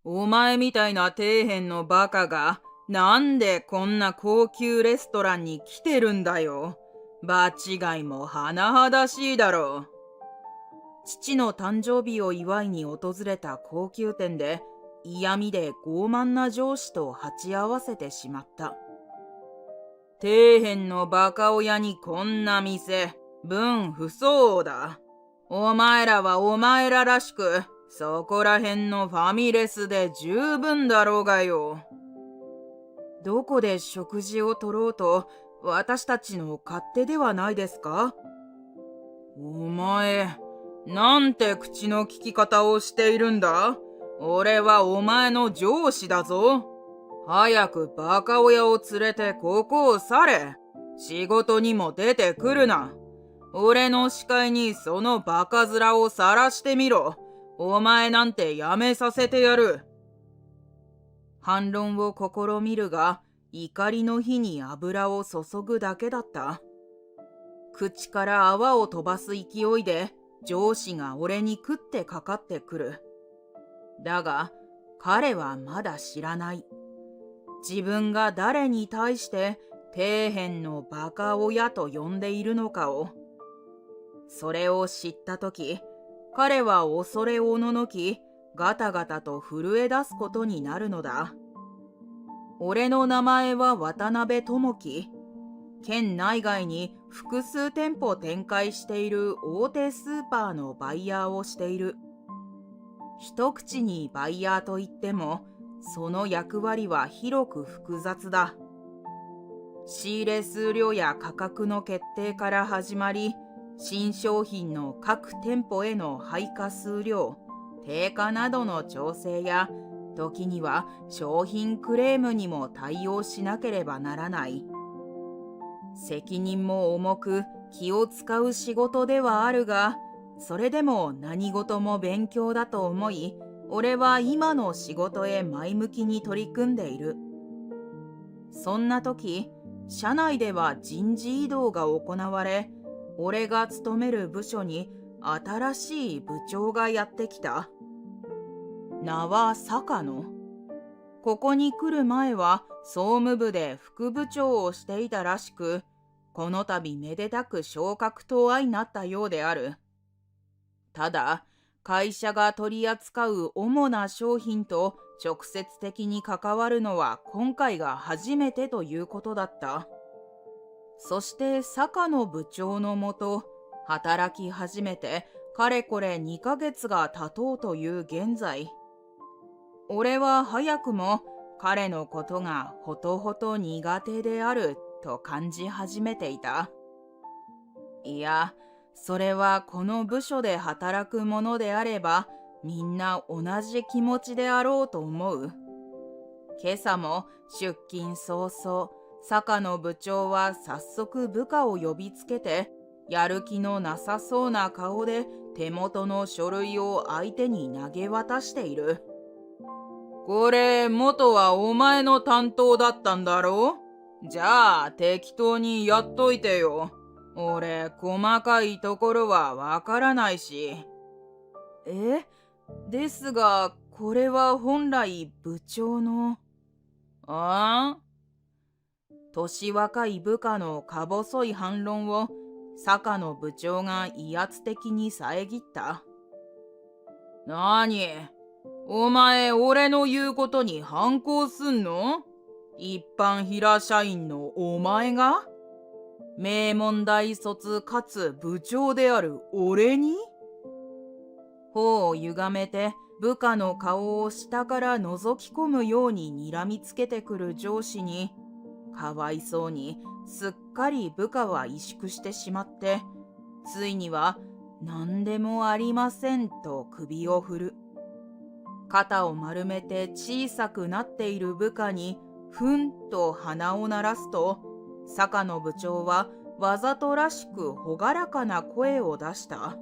お前みたいな底辺のバカがなんでこんな高級レストランに来てるんだよ。場違いも甚だしいだろう。父の誕生日を祝いに訪れた高級店で嫌味で傲慢な上司と鉢合わせてしまった。底辺のバカ親にこんな店、分不相応だ。お前らはお前ららしく、そこら辺のファミレスで十分だろうがよ。どこで食事をとろうと、私たちの勝手ではないですか？お前、なんて口の利き方をしているんだ？俺はお前の上司だぞ。早くバカ親を連れてここを去れ。仕事にも出てくるな。俺の視界にそのバカ面を晒してみろ。お前なんてやめさせてやる。反論を試みるが、怒りの火に油を注ぐだけだった。口から泡を飛ばす勢いで上司が俺に食ってかかってくる。だが彼はまだ知らない。自分が誰に対して底辺のバカ親と呼んでいるのかを。それを知ったとき、彼は恐れおののき、ガタガタと震え出すことになるのだ。俺の名前は渡辺智樹。県内外に複数店舗展開している大手スーパーのバイヤーをしている。一口にバイヤーといっても、その役割は広く複雑だ。仕入れ数量や価格の決定から始まり、新商品の各店舗への配下数量、定価などの調整や、時には商品クレームにも対応しなければならない。責任も重く気を使う仕事ではあるが、それでも何事も勉強だと思い、俺は今の仕事へ前向きに取り組んでいる。そんな時、社内では人事異動が行われ、俺が勤める部署に新しい部長がやってきた。名は坂野。ここに来る前は総務部で副部長をしていたらしく、この度めでたく昇格と相なったようである。ただ、会社が取り扱う主な商品と直接的に関わるのは今回が初めてということだった。そして坂野部長のもと、働き始めてかれこれ2ヶ月が経とうという現在、俺は早くも彼のことがほとほと苦手であると感じ始めていた。いや、それはこの部署で働くものであれば、みんな同じ気持ちであろうと思う。今朝も出勤早々、坂野部長は早速部下を呼びつけて、やる気のなさそうな顔で手元の書類を相手に投げ渡している。これ、元はお前の担当だったんだろう？じゃあ、適当にやっといてよ。俺、細かいところはわからないし。え？ですが、これは本来部長の。ああ？年若い部下のか細い反論を坂野部長が威圧的に遮った。なに？お前、俺の言うことに反抗すんの？一般平社員のお前が名門大卒かつ部長である俺に？頬を歪めて部下の顔を下から覗き込むように睨みつけてくる上司に、かわいそうにすっかり部下は萎縮してしまって、ついには何でもありませんと首を振る。肩を丸めて小さくなっている部下にふんと鼻を鳴らすと、坂野部長はわざとらしく朗らかな声を出した。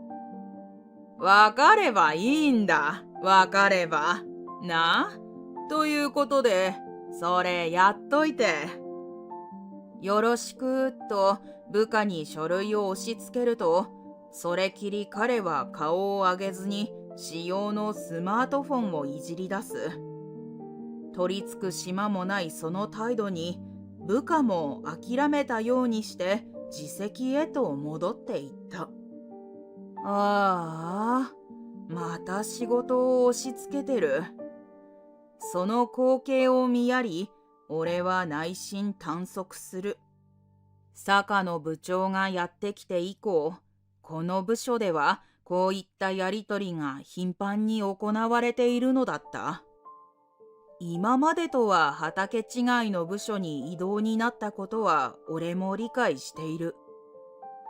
わかればいいんだ。わかれば。なあ？ということで、それやっといて。よろしくと部下に書類を押し付けると、それきり彼は顔を上げずに私用のスマートフォンをいじり出す。取り付く島もないその態度に、部下も諦めたようにして自席へと戻っていった。ああ、また仕事を押し付けてる。その光景を見やり、俺は内心短足する。坂野部長がやってきて以降、この部署ではこういったやりとりが頻繁に行われているのだった。今までとは畑違いの部署に異動になったことは俺も理解している。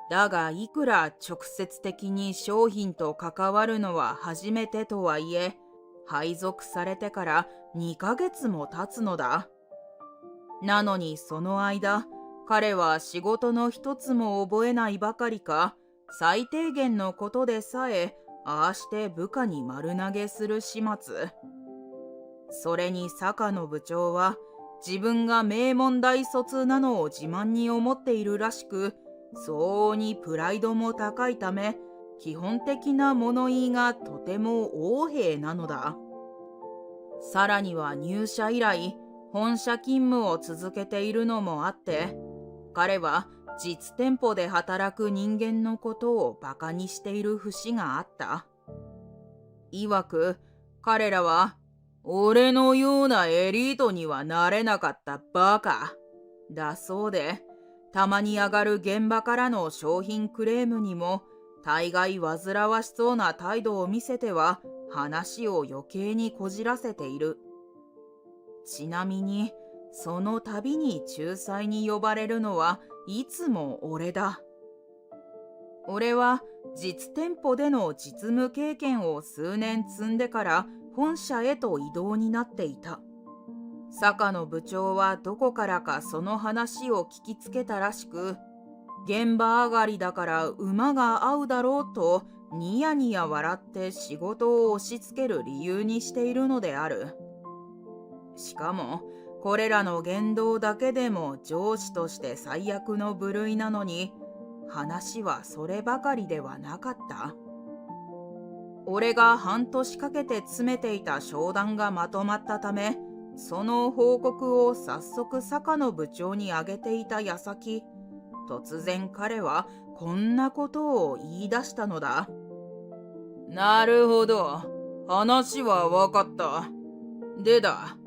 だがいくら直接的に商品と関わるのは初めてとはいえ、配属されてから2ヶ月も経つのだ。なのにその間、彼は仕事の一つも覚えないばかりか、最低限のことでさえ、ああして部下に丸投げする始末。それに坂野部長は、自分が名門大卒なのを自慢に思っているらしく、相応にプライドも高いため、基本的な物言いがとても横柄なのだ。さらには入社以来、本社勤務を続けているのもあって、彼は実店舗で働く人間のことをバカにしている節があった。曰く、彼らは、俺のようなエリートにはなれなかったバカだそうで、たまに上がる現場からの商品クレームにも、大概煩わしそうな態度を見せては話を余計にこじらせている。ちなみに、その度に仲裁に呼ばれるのはいつも俺だ。俺は実店舗での実務経験を数年積んでから本社へと異動になっていた。坂野部長はどこからかその話を聞きつけたらしく、現場上がりだから馬が合うだろうとニヤニヤ笑って仕事を押し付ける理由にしているのである。しかもこれらの言動だけでも上司として最悪の部類なのに、話はそればかりではなかった。俺が半年かけて詰めていた商談がまとまったため、その報告を早速坂野部長に挙げていた矢先、突然彼はこんなことを言い出したのだ。なるほど、話はわかった。でだ、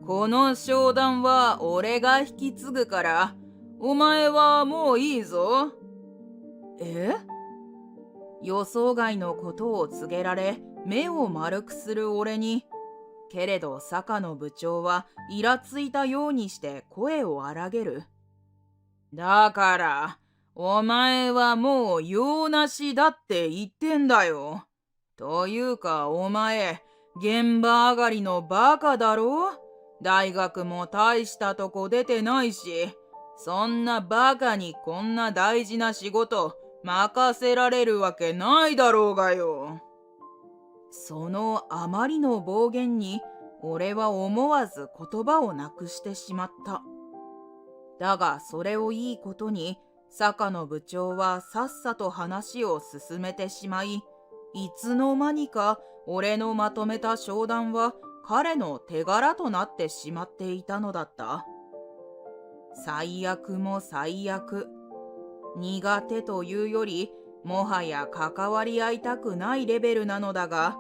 この商談は俺が引き継ぐから、お前はもういいぞ。え？予想外のことを告げられ、目を丸くする俺に、けれど坂野部長はイラついたようにして声を荒げる。だから、お前はもう用なしだって言ってんだよ。というかお前、現場上がりのバカだろ？大学も大したとこ出てないし、そんなバカにこんな大事な仕事任せられるわけないだろうがよ。そのあまりの暴言に俺は思わず言葉をなくしてしまった。だがそれをいいことに坂野部長はさっさと話を進めてしまい、いつの間にか俺のまとめた商談は彼の手柄となってしまっていたのだった。最悪も最悪。苦手というよりもはや関わり合いたくないレベルなのだが、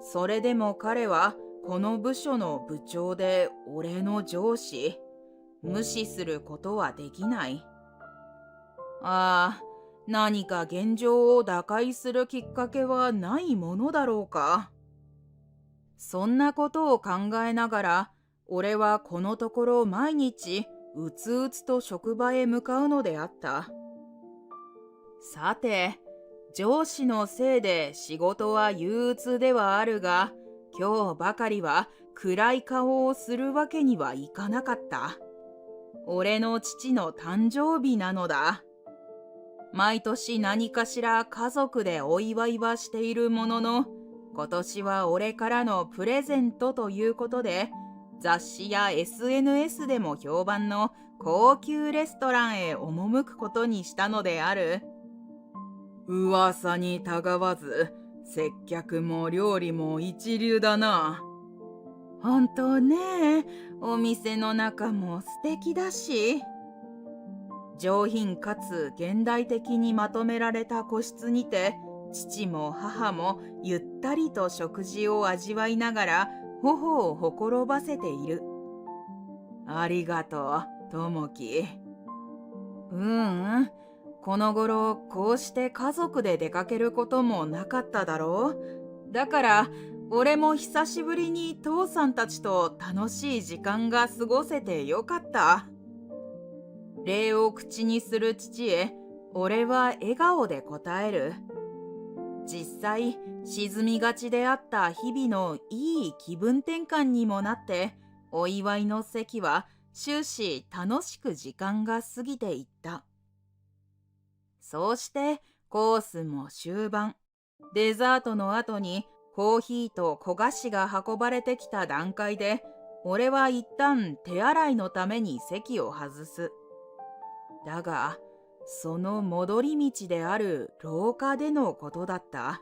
それでも彼はこの部署の部長で俺の上司。無視することはできない。ああ、何か現状を打開するきっかけはないものだろうか。そんなことを考えながら、俺はこのところ毎日うつうつと職場へ向かうのであった。さて、上司のせいで仕事は憂鬱ではあるが、今日ばかりは暗い顔をするわけにはいかなかった。俺の父の誕生日なのだ。毎年何かしら家族でお祝いはしているものの、今年は俺からのプレゼントということで、雑誌や SNS でも評判の高級レストランへ赴くことにしたのである。噂にたがわず、接客も料理も一流だな。本当ね、お店の中も素敵だし。上品かつ現代的にまとめられた個室にて、父も母もゆったりと食事を味わいながら頬をほころばせている。ありがとう、ともき。この頃こうして家族で出かけることもなかっただろう。だから俺も久しぶりに父さんたちと楽しい時間が過ごせてよかった。礼を口にする父へ俺は笑顔で答える。実際沈みがちであった日々のいい気分転換にもなって、お祝いの席は終始楽しく時間が過ぎていった。そうしてコースも終盤。デザートの後にコーヒーと小菓子が運ばれてきた段階で、俺は一旦手洗いのために席を外す。だが、その戻り道である廊下でのことだった。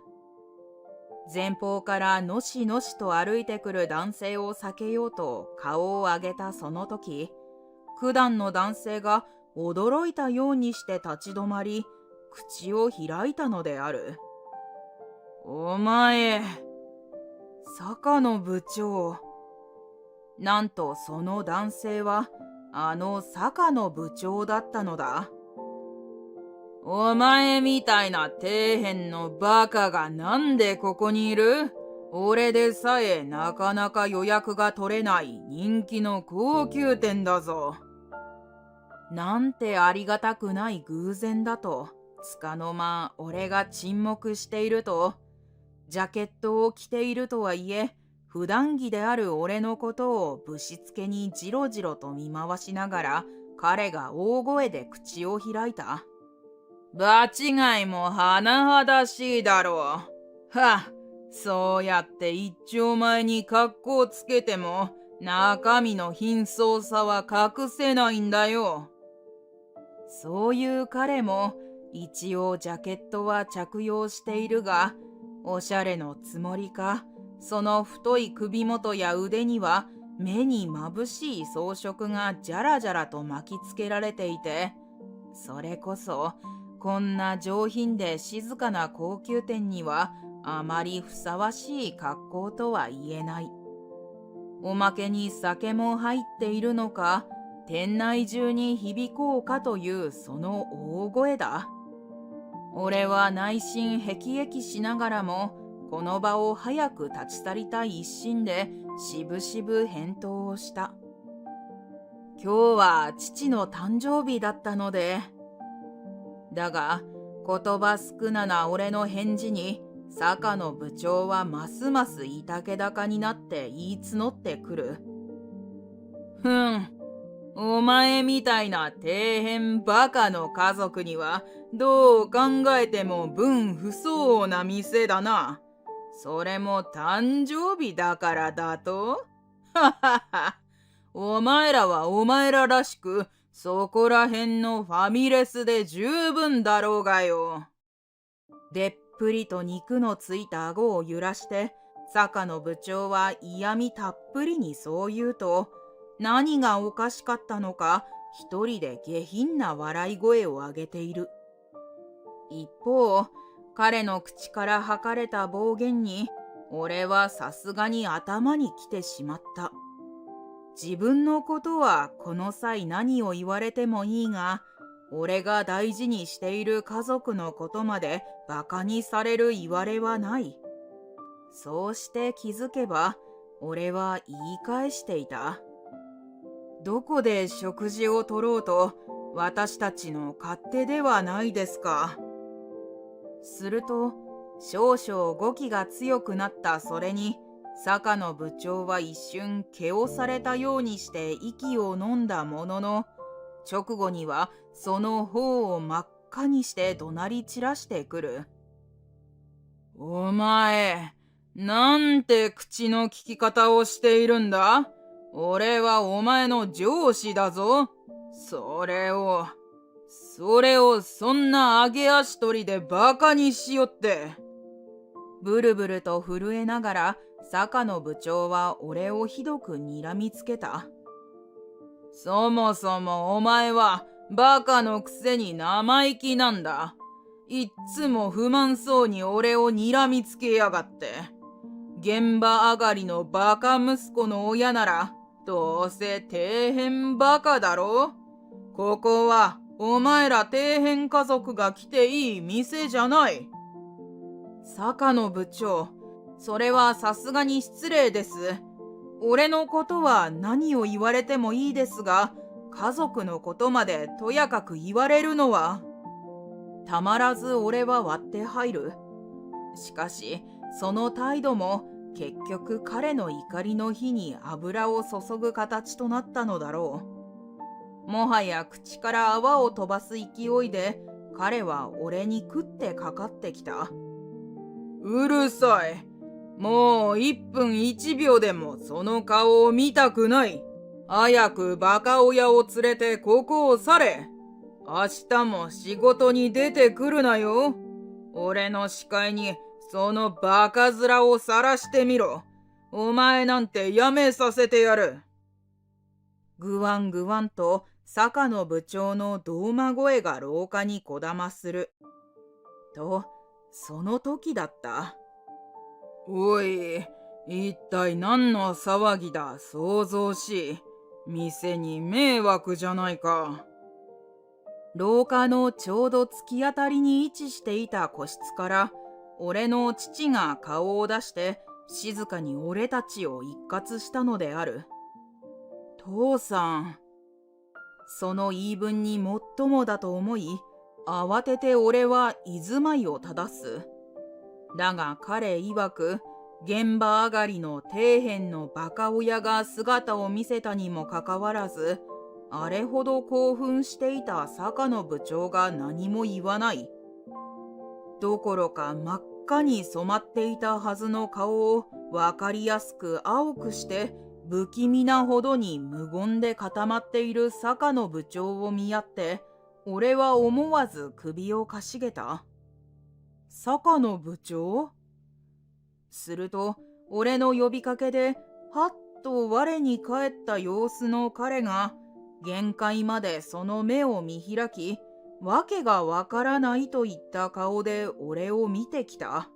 前方からのしのしと歩いてくる男性を避けようと顔を上げたその時、九段の男性が驚いたようにして立ち止まり、口を開いたのである。お前、坂野部長。なんとその男性は、あの坂野部長だったのだ。お前みたいな底辺のバカがなんでここにいる？俺でさえなかなか予約が取れない人気の高級店だぞ。なんてありがたくない偶然だと、つかの間俺が沈黙していると、ジャケットを着ているとはいえ、普段着である俺のことをぶしつけにじろじろと見回しながら、彼が大声で口を開いた。場違いも甚だしいだろう。は、そうやって一丁前に格好つけても、中身の貧相さは隠せないんだよ。そういう彼も一応ジャケットは着用しているが、おしゃれのつもりか、その太い首元や腕には目に眩しい装飾がじゃらじゃらと巻きつけられていて、それこそこんな上品で静かな高級店にはあまりふさわしい格好とは言えない。おまけに酒も入っているのか、店内中に響こうかというその大声だ。俺は内心へきえきしながらも、この場を早く立ち去りたい一心でしぶしぶ返答をした。今日は父の誕生日だったので。だが言葉少なな俺の返事に、坂野部長はますますいたけ高になって言い募ってくる。お前みたいな底辺バカの家族にはどう考えても分不相応な店だな。それも誕生日だからだと？ははは。お前らはお前ららしく、そこらへんのファミレスで十分だろうがよ。でっぷりと肉のついた顎を揺らして、坂野部長は嫌味たっぷりにそう言うと、何がおかしかったのか一人で下品な笑い声を上げている。一方、彼の口から吐かれた暴言に、俺はさすがに頭にきてしまった。自分のことはこの際何を言われてもいいが、俺が大事にしている家族のことまでバカにされる言われはない。そうして気づけば、俺は言い返していた。どこで食事をとろうと、私たちの勝手ではないですか。すると、少々語気が強くなったそれに、坂野部長は一瞬気をされたようにして息を飲んだものの、直後にはその頬を真っ赤にして怒鳴り散らしてくる。お前、なんて口の利き方をしているんだ？俺はお前の上司だぞ。それをそんな揚げ足取りでバカにしよって。ブルブルと震えながら坂野部長は俺をひどく睨みつけた。そもそもお前はバカのくせに生意気なんだ。いっつも不満そうに俺を睨みつけやがって。現場上がりのバカ息子の親ならどうせ底辺バカだろ。ここはお前ら底辺家族が来ていい店じゃない。坂野部長、それはさすがに失礼です。俺のことは何を言われてもいいですが、家族のことまでとやかく言われるのは。たまらず俺は割って入る。しかし、その態度も結局彼の怒りの火に油を注ぐ形となったのだろう。もはや口から泡を飛ばす勢いで彼は俺に食ってかかってきた。うるさい。もう1分1秒でもその顔を見たくない。早くバカ親を連れてここを去れ。明日も仕事に出てくるなよ。俺の視界にそのバカ面を晒してみろ。お前なんてやめさせてやる。ぐわんぐわんと坂野部長の胴馬声が廊下にこだまする。と、その時だった。おい、一体何の騒ぎだ、騒々しい。店に迷惑じゃないか。廊下のちょうど突き当たりに位置していた個室から俺の父が顔を出して静かに俺たちを一括したのである。父さん。その言い分にもっともだと思い、慌てて俺は居住まいを正す。だが彼曰く、現場上がりの底辺のバカ親が姿を見せたにもかかわらず、あれほど興奮していた坂野部長が何も言わない。どころか真っ赤に染まっていたはずの顔を分かりやすく青くして不気味なほどに無言で固まっている坂野部長を見合って俺は思わず首をかしげた。坂野部長？すると俺の呼びかけではっと我に返った様子の彼が限界までその目を見開き、わけがわからないといった顔で俺を見てきた。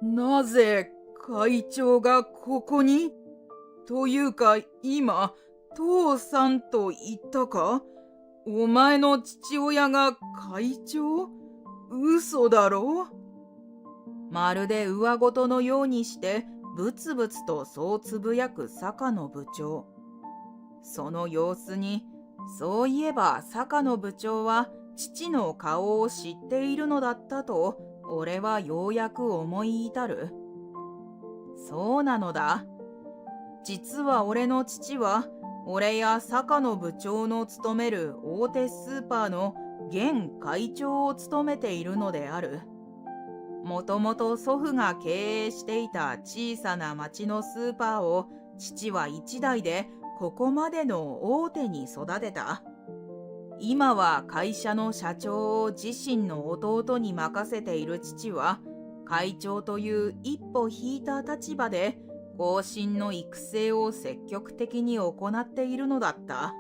なぜ会長がここに？というか今、父さんと言ったか？お前の父親が会長？嘘だろ？まるで上ごとのようにしてブツブツとそうつぶやく坂野部長。その様子に、そういえば坂野部長は父の顔を知っているのだったと俺はようやく思い至る。そうなのだ。実は俺の父は俺や坂野部長の勤める大手スーパーの現会長を務めているのである。もともと祖父が経営していた小さな町のスーパーを父は一代でここまでの大手に育てた。今は会社の社長を自身の弟に任せている父は、会長という一歩引いた立場で後進の育成を積極的に行っているのだった。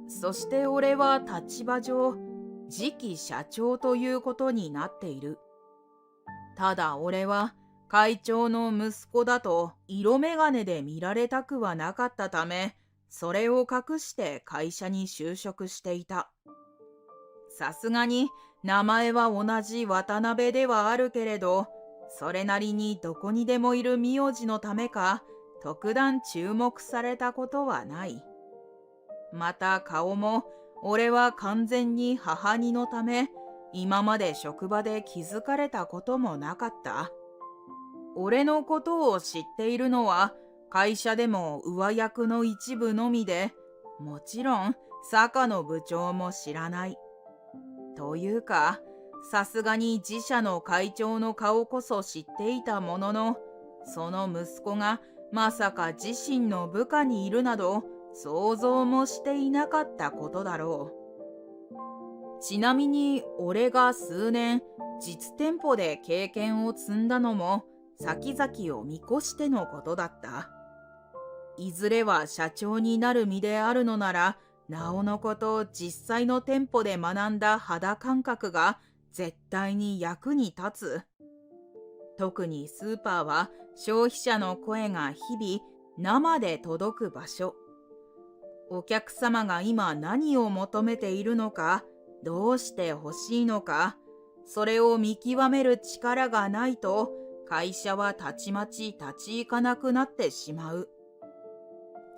そして俺は立場上、次期社長ということになっている。ただ俺は会長の息子だと色眼鏡で見られたくはなかったため、それを隠して会社に就職していた。さすがに名前は同じ渡辺ではあるけれど、それなりにどこにでもいる名字のためか、特段注目されたことはない。また顔も、俺は完全に母似のため、今まで職場で気づかれたこともなかった。俺のことを知っているのは、会社でも上役の一部のみで、もちろん坂野部長も知らない。というか、さすがに自社の会長の顔こそ知っていたものの、その息子がまさか自身の部下にいるなど想像もしていなかったことだろう。ちなみに俺が数年実店舗で経験を積んだのも先々を見越してのことだった。いずれは社長になる身であるのなら、なおのこと実際の店舗で学んだ肌感覚が絶対に役に立つ。特にスーパーは消費者の声が日々生で届く場所。お客様が今何を求めているのか、どうして欲しいのか、それを見極める力がないと会社はたちまち立ち行かなくなってしまう。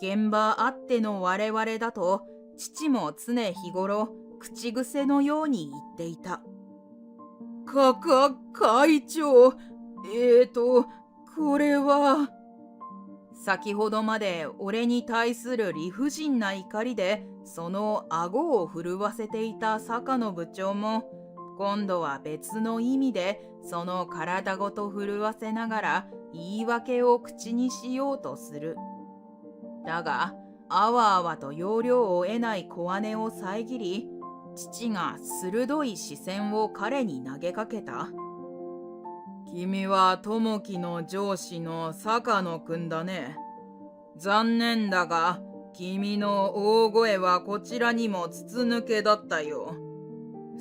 現場あっての我々だと、父も常日頃口癖のように言っていた。会長、これは。先ほどまで俺に対する理不尽な怒りでその顎を震わせていた坂野部長も、今度は別の意味でその体ごと震わせながら言い訳を口にしようとする。だが、あわあわと要領を得ない小姉を遮り、父が鋭い視線を彼に投げかけた。君は友樹の上司の坂野くんだね。残念だが、君の大声はこちらにも筒抜けだったよ。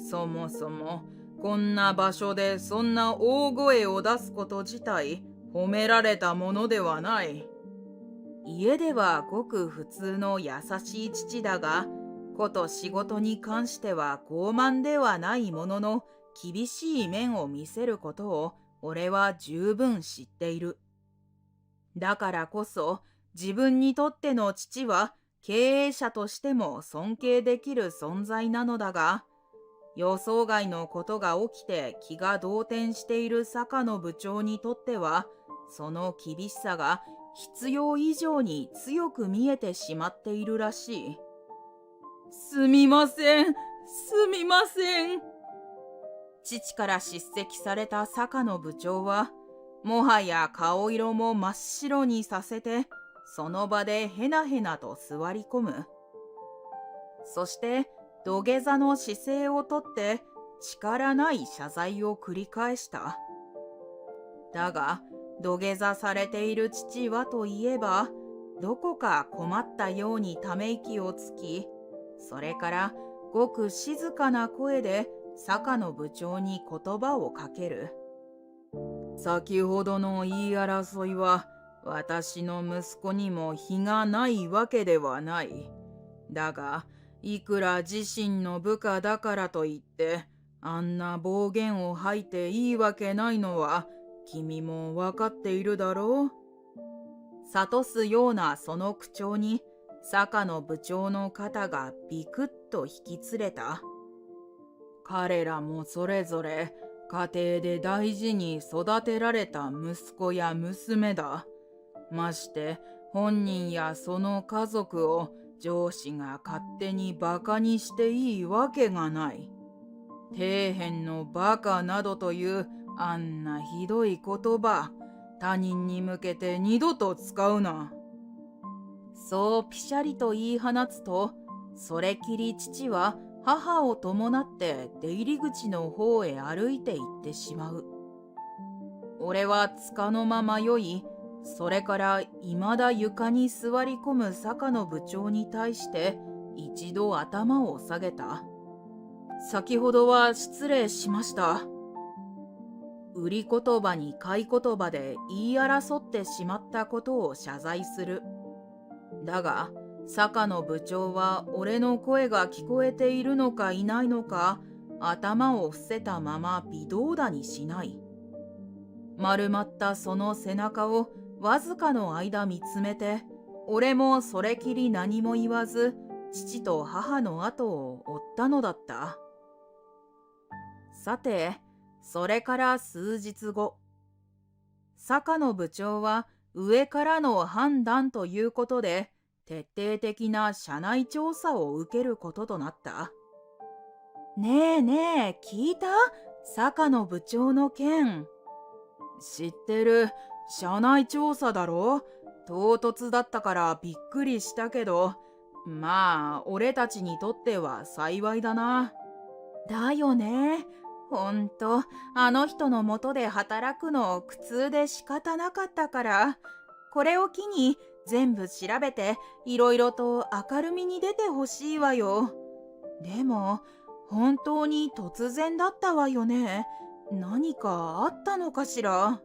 そもそも、こんな場所でそんな大声を出すこと自体、褒められたものではない。家ではごく普通の優しい父だが、こと仕事に関しては傲慢ではないものの、厳しい面を見せることを俺は十分知っている。だからこそ、自分にとっての父は経営者としても尊敬できる存在なのだが、予想外のことが起きて気が動転している坂野部長にとっては、その厳しさが必要以上に強く見えてしまっているらしい。すみません。父から叱責された坂野部長は、もはや顔色も真っ白にさせて、その場でへなへなと座り込む。そして、土下座の姿勢をとって、力ない謝罪を繰り返した。だが、土下座されている父はといえば、どこか困ったようにため息をつき、それからごく静かな声で坂野部長に言葉をかける。先ほどの言い争いは、私の息子にも非がないわけではない。だが、いくら自身の部下だからといって、あんな暴言を吐いていいわけないのは、君もわかっているだろう。諭すようなその口調に、坂野部長の肩がビクッと引きつれた。彼らもそれぞれ家庭で大事に育てられた息子や娘だ。まして本人やその家族を上司が勝手にバカにしていいわけがない。底辺のバカなどというあんなひどい言葉、他人に向けて二度と使うな。そうピシャリと言い放つと、それきり父は母を伴って出入り口の方へ歩いて行ってしまう。俺は束の間迷い、それから未だ床に座り込む坂野部長に対して一度頭を下げた。先ほどは失礼しました。売り言葉に買い言葉で言い争ってしまったことを謝罪する。だが、坂野部長は俺の声が聞こえているのかいないのか、頭を伏せたまま微動だにしない。丸まったその背中をわずかの間見つめて、俺もそれきり何も言わず、父と母の後を追ったのだった。さて、それから数日後、坂野部長は上からの判断ということで、徹底的な社内調査を受けることとなった。ねえねえ、聞いた？坂野部長の件。知ってる。社内調査だろ？唐突だったからびっくりしたけど、まあ、俺たちにとっては幸いだな。だよね。ほんと、あの人のもとで働くの苦痛で仕方なかったから、これを機に全部調べていろいろと明るみに出てほしいわよ。でも、本当に突然だったわよね。何かあったのかしら。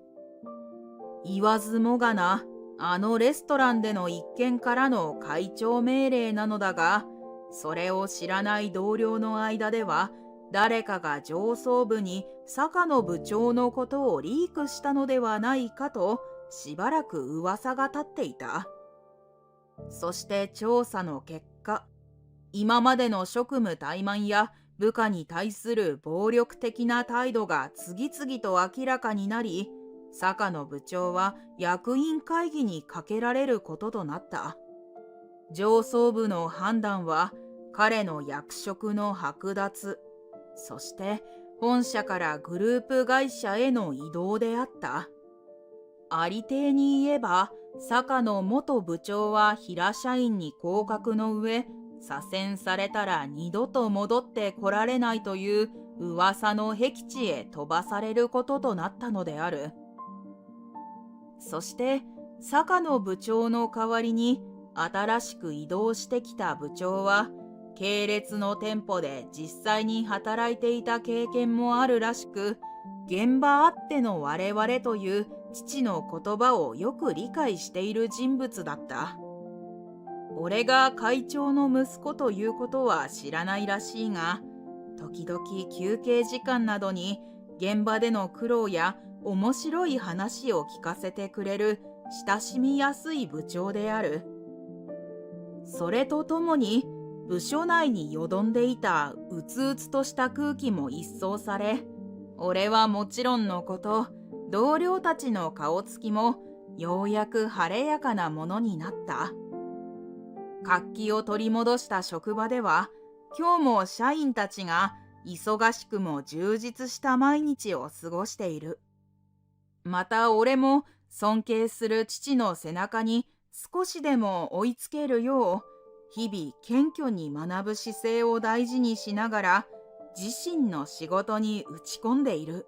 言わずもがな、あのレストランでの一件からの会長命令なのだが、それを知らない同僚の間では、誰かが上層部に坂野部長のことをリークしたのではないかと、しばらく噂が立っていた。そして調査の結果、今までの職務怠慢や部下に対する暴力的な態度が次々と明らかになり、坂野部長は役員会議にかけられることとなった。上層部の判断は彼の役職の剥奪、そして本社からグループ会社への異動であった。ありていに言えば、坂野元部長は平社員に降格の上、左遷されたら二度と戻ってこられないという噂の僻地へ飛ばされることとなったのである。そして坂野部長の代わりに新しく異動してきた部長は、系列の店舗で実際に働いていた経験もあるらしく、現場あっての我々という父の言葉をよく理解している人物だった。俺が会長の息子ということは知らないらしいが、時々休憩時間などに現場での苦労や面白い話を聞かせてくれる親しみやすい部長である。それとともに、部署内によどんでいたうつうつとした空気も一掃され、俺はもちろんのこと、同僚たちの顔つきもようやく晴れやかなものになった。活気を取り戻した職場では、今日も社員たちが忙しくも充実した毎日を過ごしている。また俺も尊敬する父の背中に少しでも追いつけるよう、日々謙虚に学ぶ姿勢を大事にしながら、自身の仕事に打ち込んでいる。